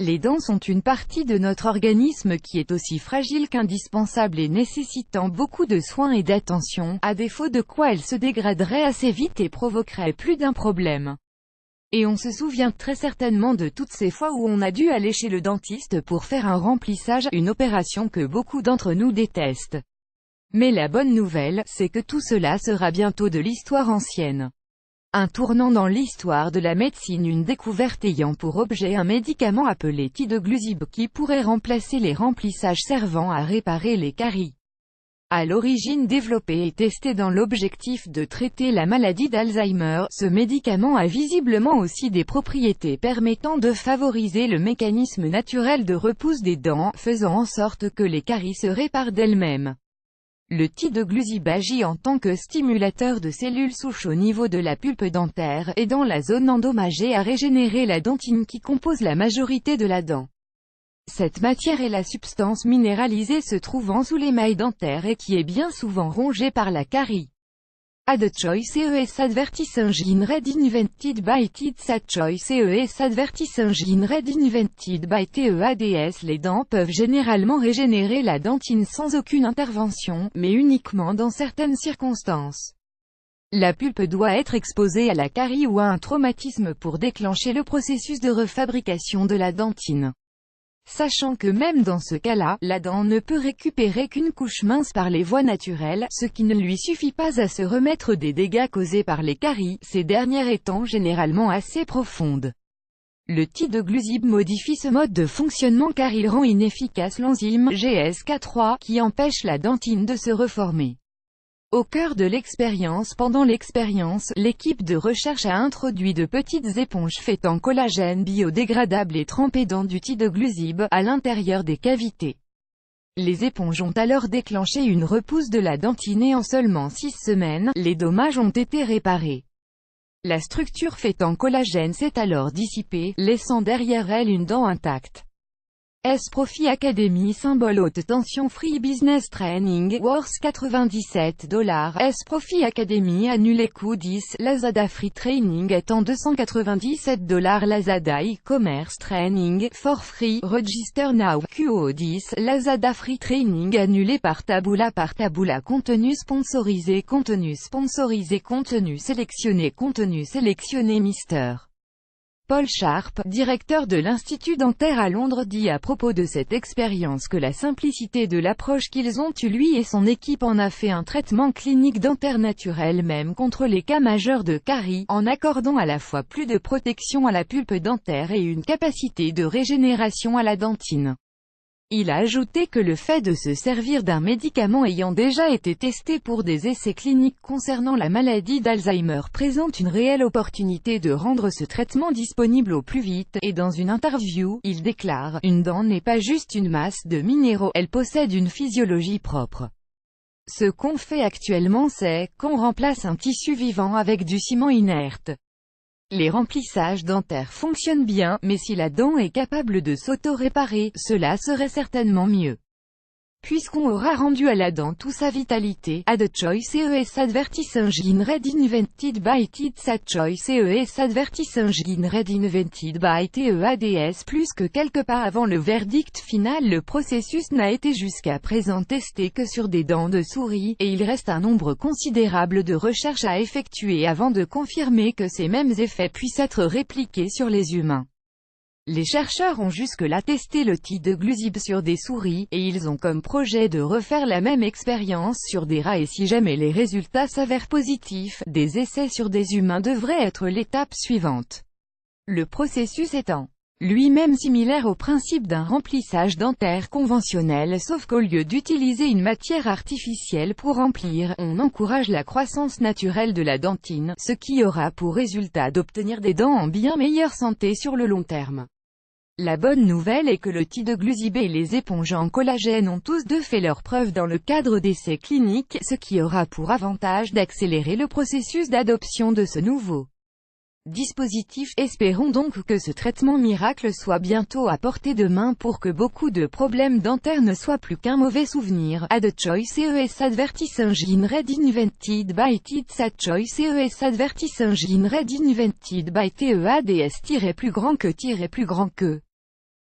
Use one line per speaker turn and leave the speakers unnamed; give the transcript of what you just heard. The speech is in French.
Les dents sont une partie de notre organisme qui est aussi fragile qu'indispensable et nécessitant beaucoup de soins et d'attention, à défaut de quoi elles se dégraderaient assez vite et provoqueraient plus d'un problème. Et on se souvient très certainement de toutes ces fois où on a dû aller chez le dentiste pour faire un remplissage, une opération que beaucoup d'entre nous détestent. Mais la bonne nouvelle, c'est que tout cela sera bientôt de l'histoire ancienne. Un tournant dans l'histoire de la médecine, une découverte ayant pour objet un médicament appelé tidoglusib qui pourrait remplacer les remplissages servant à réparer les caries. À l'origine développé et testé dans l'objectif de traiter la maladie d'Alzheimer, ce médicament a visiblement aussi des propriétés permettant de favoriser le mécanisme naturel de repousse des dents, faisant en sorte que les caries se réparent d'elles-mêmes. Le tidoglusib agit en tant que stimulateur de cellules souches au niveau de la pulpe dentaire, aidant la zone endommagée à régénérer la dentine qui compose la majorité de la dent. Cette matière est la substance minéralisée se trouvant sous l'émail dentaire et qui est bien souvent rongée par la carie. Add choice ES advertising red invented by TIDS choice ES advertising red invented by TEADS. Les dents peuvent généralement régénérer la dentine sans aucune intervention, mais uniquement dans certaines circonstances. La pulpe doit être exposée à la carie ou à un traumatisme pour déclencher le processus de refabrication de la dentine. Sachant que même dans ce cas-là, la dent ne peut récupérer qu'une couche mince par les voies naturelles, ce qui ne lui suffit pas à se remettre des dégâts causés par les caries, ces dernières étant généralement assez profondes. Le tidoglusib modifie ce mode de fonctionnement car il rend inefficace l'enzyme GSK3 qui empêche la dentine de se reformer. Au cœur de l'expérience, pendant l'expérience, l'équipe de recherche a introduit de petites éponges faites en collagène biodégradable et trempées dans du tidoglusib, à l'intérieur des cavités. Les éponges ont alors déclenché une repousse de la dentine et en seulement 6 semaines, les dommages ont été réparés. La structure faite en collagène s'est alors dissipée, laissant derrière elle une dent intacte. S-Profi Academy symbole haute tension free business training, worth $97. S-Profi Academy annulé coût 10, Lazada free training étant $297. Lazada e-commerce training, for free, register now, QO 10, Lazada free training annulé par Taboola contenu sponsorisé contenu sélectionné Mister Paul Sharp, directeur de l'Institut dentaire à Londres dit à propos de cette expérience que la simplicité de l'approche qu'ils ont eue lui et son équipe en a fait un traitement clinique dentaire naturel même contre les cas majeurs de caries, en accordant à la fois plus de protection à la pulpe dentaire et une capacité de régénération à la dentine. Il a ajouté que le fait de se servir d'un médicament ayant déjà été testé pour des essais cliniques concernant la maladie d'Alzheimer présente une réelle opportunité de rendre ce traitement disponible au plus vite, et dans une interview, il déclare « Une dent n'est pas juste une masse de minéraux, elle possède une physiologie propre. Ce qu'on fait actuellement c'est, qu'on remplace un tissu vivant avec du ciment inerte. Les remplissages dentaires fonctionnent bien, mais si la dent est capable de s'auto-réparer, cela serait certainement mieux. Puisqu'on aura rendu à la dent toute sa vitalité, Add choice ES advertising red invented by TIDS choice ES advertising red invented by TEADS. Plus que quelques pas avant le verdict final, le processus n'a été jusqu'à présent testé que sur des dents de souris, et il reste un nombre considérable de recherches à effectuer avant de confirmer que ces mêmes effets puissent être répliqués sur les humains. Les chercheurs ont jusque-là testé le tidoglusib sur des souris, et ils ont comme projet de refaire la même expérience sur des rats et si jamais les résultats s'avèrent positifs, des essais sur des humains devraient être l'étape suivante. Le processus étant lui-même similaire au principe d'un remplissage dentaire conventionnel sauf qu'au lieu d'utiliser une matière artificielle pour remplir, on encourage la croissance naturelle de la dentine, ce qui aura pour résultat d'obtenir des dents en bien meilleure santé sur le long terme. La bonne nouvelle est que le tidoglusib et les éponges en collagène ont tous deux fait leurs preuves dans le cadre d'essais cliniques, ce qui aura pour avantage d'accélérer le processus d'adoption de ce nouveau dispositif. Espérons donc que ce traitement miracle soit bientôt à portée de main pour que beaucoup de problèmes dentaires ne soient plus qu'un mauvais souvenir. Add choice ES advertising red invented by TIDS choice ES advertising red invented by TEADS plus grand que